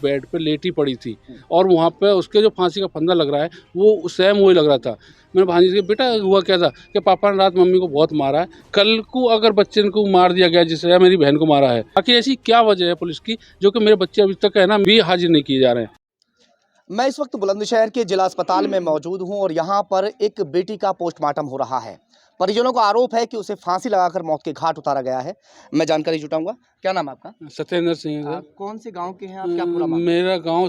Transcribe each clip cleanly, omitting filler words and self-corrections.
Bed पे लेटी पड़ी थी और वहाँ पे उसके जो फांसी का फंदा लग रहा है वो सेम वही लग रहा था। मैंने भांजी से बेटा हुआ क्या था कि पापा ने रात मम्मी को बहुत मारा है, कल को अगर बच्चे को मार दिया गया जिस तरह मेरी बहन को मारा है। आखिर ऐसी क्या वजह है पुलिस की जो कि मेरे बच्चे अभी तक है ना भी हाजिर नहीं किए जा रहे हैं। मैं इस वक्त बुलंदशहर के जिला अस्पताल में मौजूद हूं और यहां पर एक बेटी का पोस्टमार्टम हो रहा है। परिजनों का आरोप है कि उसे फांसी लगाकर मौत के घाट उतारा गया है। मैं जानकारी जुटाऊंगा। क्या नाम है आपका? सत्येंद्र सिंह सर। कौन से गांव के हैं आप? क्या पूरा मामला? मेरा गांव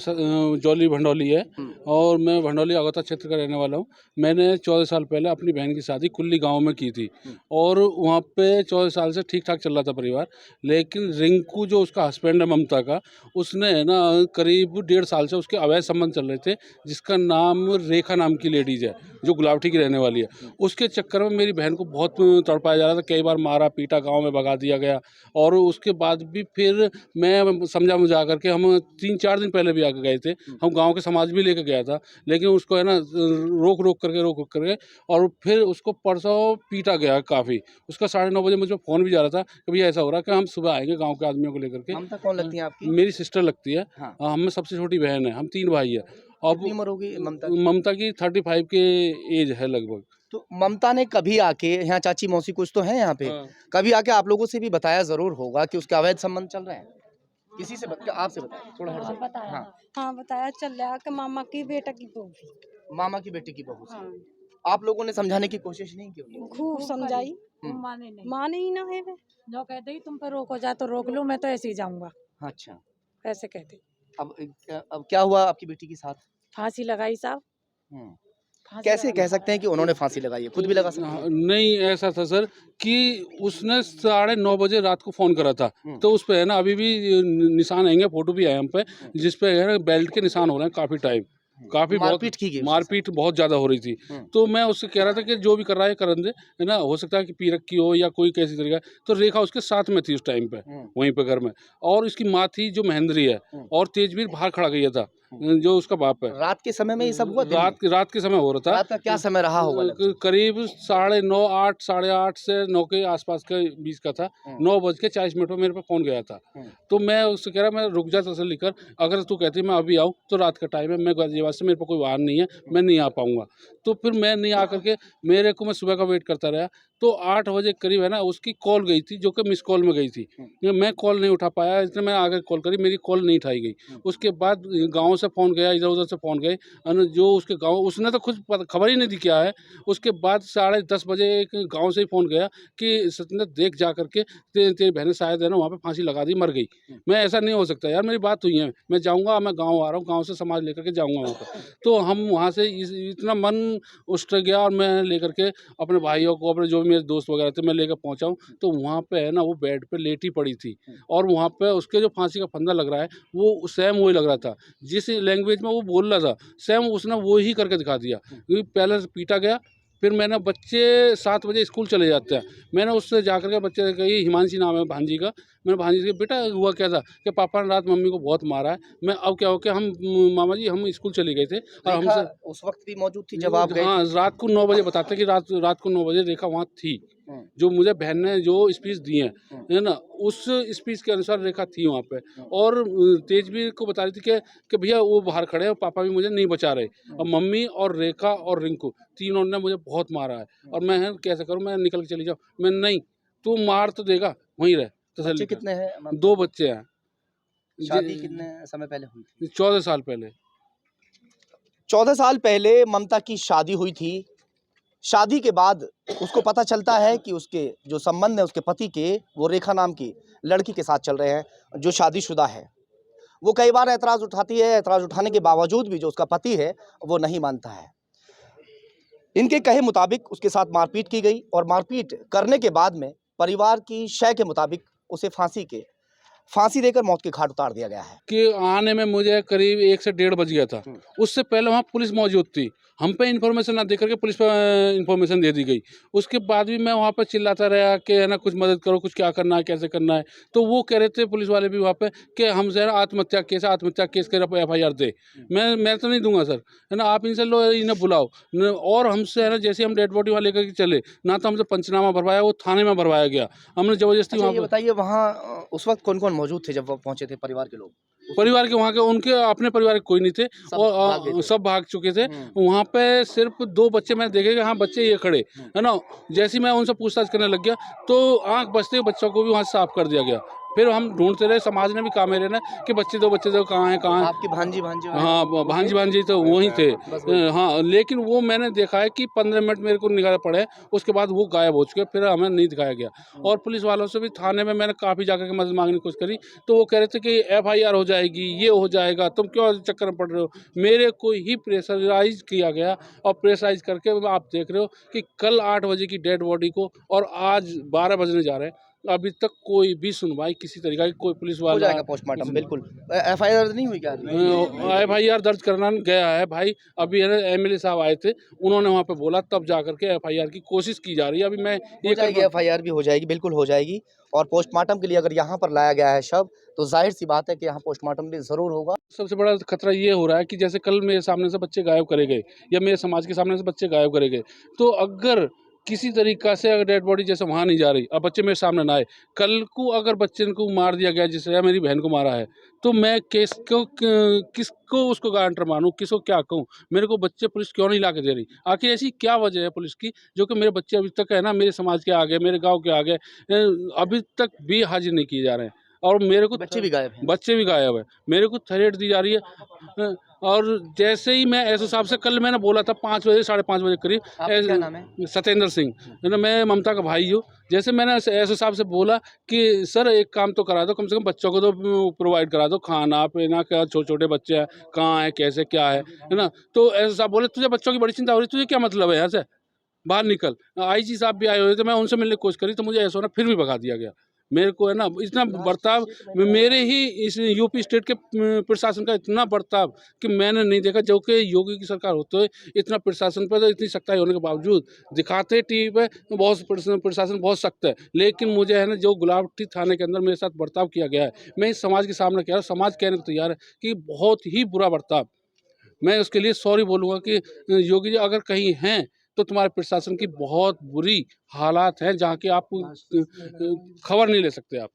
जौली भंडौली है और मैं भंडौली अगौता क्षेत्र का रहने वाला हूं। मैंने 14 साल पहले अपनी बहन की शादी कुल्ली गांव में की थी और वहां पे 14 साल से ठीक ठाक चल रहा था परिवार। लेकिन रिंकू जो उसका हस्बैंड है ममता का, उसने है ना करीब 1.5 साल से उसके अवैध संबंध चल रहे थे, जिसका नाम रेखा नाम की लेडीज है जो गुलावटी की रहने वाली है। उसके चक्कर में मेरी बहन को बहुत तड़पाया जा रहा था, कई बार मारा पीटा, गाँव में भगा दिया गया। और उसके बाद भी फिर मैं समझा मुझा करके हम 3-4 दिन पहले भी आके गए थे, हम गांव के समाज भी लेके गया था, लेकिन उसको है ना रोक रोक करके और फिर उसको परसों पीटा गया काफ़ी। उसका 9:30 बजे मुझे फ़ोन भी जा रहा था कि भैया ऐसा हो रहा है कि हम सुबह आएंगे गांव के आदमियों को लेकर के। ममता कौन लगती है आपकी? मेरी सिस्टर लगती है। हाँ। हम में सबसे छोटी बहन है, हम 3 भाई है। अब कितनी उम्र होगी ममता? ममता की 35 के एज है लगभग। तो ममता ने कभी आके यहाँ, चाची मौसी कुछ तो है यहाँ पे, हाँ। कभी आके आप लोगों से भी बताया जरूर होगा कि उसके अवैध संबंध चल रहे हैं? किसी से आपसे बताया थोड़ा हट जाइए। बताया हाँ। हाँ बताया चल रहा कि मामा की बेटा की बहू थी। मामा की बेटी की बहू से हाँ। आप लोगों ने समझाने की कोशिश नहीं की उन्हें? खूब समझाई, माने ही ना है वे। जो कहते ही तुम पे रोको जा तो रोक लो, मैं तो ऐसे ही जाऊंगा, अच्छा। ऐसे कहते। अब क्या हुआ आपकी बेटी के साथ? फांसी लगाई साहब। हम्म। फांसी कैसे लगाई। कह सकते हैं कि उन्होंने फांसी लगाई है? खुद भी लगा सकती हाँ, है? नहीं ऐसा था सर कि उसने 9:30 बजे रात को फ़ोन करा था, हम्म। तो उस पे है ना अभी भी निशान आएंगे, फोटो भी आए हम पे, जिस पे है ना बेल्ट के निशान हो रहे हैं काफ़ी टाइम, काफ़ी बहुत मारपीट की गई उसके मारपीट बहुत ज़्यादा हो रही थी। हम्म। तो मैं उससे कह रहा था कि जो भी कर रहा है करन दे, है ना, हो सकता है कि पी रखी हो या कोई कैसी तरीका। तो रेखा उसके साथ में थी उस टाइम पे, वहीं पे घर में, और इसकी माँ थी जो महेंद्री है, और तेजवीर बाहर खड़ा गया था जो उसका बाप है। रात के समय में ये सब हुआ? दिन में? रात के समय हो रहा था। रात का क्या समय रहा होगा लगभग? करीब 9:30 8 8:30 से 9 के आसपास के बीच का था। 9:40 पर मेरे पे फ़ोन गया था। तो मैं उससे कह रहा मैं रुक जा तसल्ली कर, अगर तू कहती मैं अभी आऊँ तो रात का टाइम है, मैं गाज़ियाबाद से, मेरे पे कोई वाहन नहीं है, मैं नहीं आ पाऊँगा। तो फिर मैं नहीं आ करके मेरे को मैं सुबह का वेट करता रहा। तो 8 बजे करीब है ना उसकी कॉल गई थी जो कि मिस कॉल में गई थी। मैं कॉल नहीं उठा पाया, इसलिए मैं आगे कॉल करी, मेरी कॉल नहीं उठाई गई। उसके बाद गाँव से फ़ोन गया, इधर-उधर से फ़ोन गए, जो उसके गाँव, उसने तो खुद खबर ही नहीं दी क्या है। उसके बाद 10:30 बजे एक गाँव से ही फ़ोन गया कि सत्येंद्र देख जा करके, तेरी बहन शायद है ना वहाँ पे फांसी लगा दी, मर गई। मैं ऐसा नहीं हो सकता यार, मेरी बात हुई है, मैं जाऊँगा, मैं गाँव आ रहा हूँ, गाँव से समाज लेकर के जाऊँगा वहाँ पे। तो हम वहाँ से इतना मन उछट गया और मैं लेकर के अपने भाइयों को, अपने जो भी मेरे दोस्त वगैरह थे, मैं लेकर पहुँचा हूँ। तो वहाँ पे है ना वो बेड पे लेटी पड़ी थी और वहाँ पे उसके जो फांसी का फंदा लग रहा है वो सेम वही लग रहा था, जिस लैंग्वेज में वो बोल रहा था सेम उसने वो ही करके दिखा दिया। क्योंकि पहले से पीटा गया, फिर मैंने, बच्चे 7 बजे स्कूल चले जाते हैं, मैंने उससे जाकर के बच्चे से कही, हिमांशी नाम है भांजी का, मैंने भांजी से बेटा हुआ क्या था कि पापा ने रात मम्मी को बहुत मारा है। मैं अब क्या हो कि हम मामा जी हम स्कूल चले गए थे और रेखा हमसे, उस वक्त भी मौजूद थी जब आप गए हाँ, थे? रात को 9 बजे बताते हैं कि रात को 9 बजे रेखा वहाँ थी। जो मुझे बहन ने जो स्पीच दी है ना, उस स्पीच के अनुसार रेखा थी वहाँ पे। और तेजवीर को बता रही थी कि भैया वो बाहर खड़े हैं, पापा भी मुझे नहीं बचा रहे, और मम्मी और रेखा और रिंकू तीनों ने मुझे बहुत मारा है, और मैं कैसे करूँ, मैं निकल के चली जाऊँ, मैं नहीं, तू मार तो देगा, वहीं रह बच्चे तसल्ली कर। कितने हैं ममता 2 के? बच्चे हैं। शादी कितने समय पहले हुई थी? 14 साल पहले। 14 साल पहले ममता की शादी हुई थी। शादी के बाद उसको पता चलता है कि उसके जो संबंध है उसके पति के, वो रेखा नाम की लड़की के साथ चल रहे हैं जो शादीशुदा है। वो कई बार ऐतराज उठाती है, ऐतराज उठाने के बावजूद भी जो उसका पति है वो नहीं मानता है। इनके कहे मुताबिक उसके साथ मारपीट की गई और मारपीट करने के बाद में परिवार की शय के मुताबिक उसे फांसी देकर मौत के घाट उतार दिया गया है। कि आने में मुझे करीब 1 से 1:30 बज गया था। उससे पहले वहाँ पुलिस मौजूद थी। हम पे इन्फॉर्मेशन ना दे करके पुलिस पे इन्फॉर्मेशन दे दी गई। उसके बाद भी मैं वहाँ पे चिल्लाता रहा कि है ना कुछ मदद करो, कुछ क्या करना है, कैसे करना है। तो वो कह रहे थे पुलिस वाले भी वहाँ पे कि हमसे है ना आत्महत्या केस कर FIR दे। मैं तो नहीं दूँगा सर, है ना, आप इनसे लो, इन्हें बुलाओ। और हमसे है ना जैसे हम डेड बॉडी वहाँ लेकर के चले, ना तो हमसे पंचनामा भरवाया, वो थाने में भरवाया गया। हमने ज़बरदस्ती अच्छा, वहाँ ये पे, बताइए वहाँ उस वक्त कौन-कौन मौजूद थे जब वो पहुंचे थे परिवार के लोग? परिवार के वहाँ के उनके अपने परिवार के कोई नहीं थे सब और भाग गए थे। सब भाग चुके थे। हम्म। वहाँ पे सिर्फ 2 बच्चे मैंने देखे कि हाँ बच्चे ये खड़े है ना। जैसे ही मैं उनसे पूछताछ करने लग गया तो आँख बचते ही बच्चों को भी वहाँ से साफ कर दिया गया। फिर हम ढूंढते रहे, समाज ने भी कहा मेरे ने कि बच्चे दो कहाँ हैं कहाँ हैं। आपकी भांजी वगैरह हाँ वो थे? भांजी तो वहीं थे। बस वही। हाँ लेकिन वो मैंने देखा है कि 15 मिनट मेरे को निगाह पड़े, उसके बाद वो गायब हो चुके, फिर हमें नहीं दिखाया गया। और पुलिस वालों से भी थाने में मैंने काफ़ी जाकर के मदद मांगने की कोशिश करी, तो वो कह रहे थे कि FIR हो जाएगी, ये हो जाएगा, तुम क्यों चक्कर में पड़ रहे हो। मेरे को ही प्रेशराइज किया गया और प्रेशराइज करके आप देख रहे हो कि कल 8 बजे की डेड बॉडी को और आज 12 बजने जा रहे हैं, अभी तक कोई भी सुनवाई किसी तरीका की कोई पुलिस हो वाला जाएगा पोस्टमार्टम बिल्कुल। FIR नहीं हुई क्या? FIR दर्ज करना गया है भाई। अभी है ना MLA साहब आए थे, उन्होंने वहाँ पे बोला तब जा करके FIR की कोशिश की जा रही है। अभी मैं हो ये जाएगी, FIR भी हो जाएगी, बिल्कुल हो जाएगी। और पोस्टमार्टम के लिए अगर यहाँ पर लाया गया है शव, तो जाहिर सी बात है कि यहाँ पोस्टमार्टम भी ज़रूर होगा। सबसे बड़ा खतरा ये हो रहा है कि जैसे कल मेरे सामने से बच्चे गायब करे गए या मेरे समाज के सामने से बच्चे गायब करे गए, तो अगर किसी तरीका से अगर डेड बॉडी जैसे वहाँ नहीं जा रही, अब बच्चे मेरे सामने ना आए, कल को अगर बच्चे को मार दिया गया जिससे या मेरी बहन को मारा है, तो मैं किसको उसको गारंटर मानूं, किसको क्या कहूं। मेरे को बच्चे पुलिस क्यों नहीं ला के दे रही, आखिर ऐसी क्या वजह है पुलिस की जो कि मेरे बच्चे अभी तक है ना मेरे समाज के आगे, मेरे गाँव के आगे अभी तक भी हाजिर नहीं किए जा रहे हैं। और मेरे को बच्चे भी गायब हैं। बच्चे भी गायब है, मेरे को थ्रेट दी जा रही है। और जैसे ही मैं एसओ साहब से कल मैंने बोला था 5 बजे 5:30 बजे करीब, आपका क्या नाम है? सत्येंद्र सिंह है ना, मैं ममता का भाई हूँ। जैसे मैंने एसओ साहब से बोला कि सर एक काम तो करा दो, कम से कम बच्चों को तो प्रोवाइड करा दो, खाना पीना, क्या छोटे छोटे बच्चे हैं, कहाँ है कैसे क्या है ना। तो एसओ साहब बोले तुझे बच्चों की बड़ी चिंता हो रही, तुझे क्या मतलब है यहाँ से, बाहर निकल। IG साहब भी आए हुए थे, मैं उनसे मिलने की कोशिश करी तो मुझे एसओ ने फिर भी भगा दिया गया। मेरे को है ना इतना बर्ताव, मेरे ही इस यूपी स्टेट के प्रशासन का इतना बर्ताव कि मैंने नहीं देखा, जो कि योगी की सरकार होते हुए इतना प्रशासन पर तो इतनी सख्ताई होने के बावजूद दिखाते टीवी पे बहुत प्रशासन बहुत सख्त है, लेकिन मुझे है ना जो गुलाबटी थाने के अंदर मेरे साथ बर्ताव किया गया है, मैं इस समाज के सामने कह रहा हूँ, समाज कहने को तैयार है कि बहुत ही बुरा बर्ताव। मैं उसके लिए सॉरी बोलूँगा कि योगी जी अगर कहीं हैं तो तुम्हारे प्रशासन की बहुत बुरी हालात हैं, जहाँ की आप खबर नहीं ले सकते आप।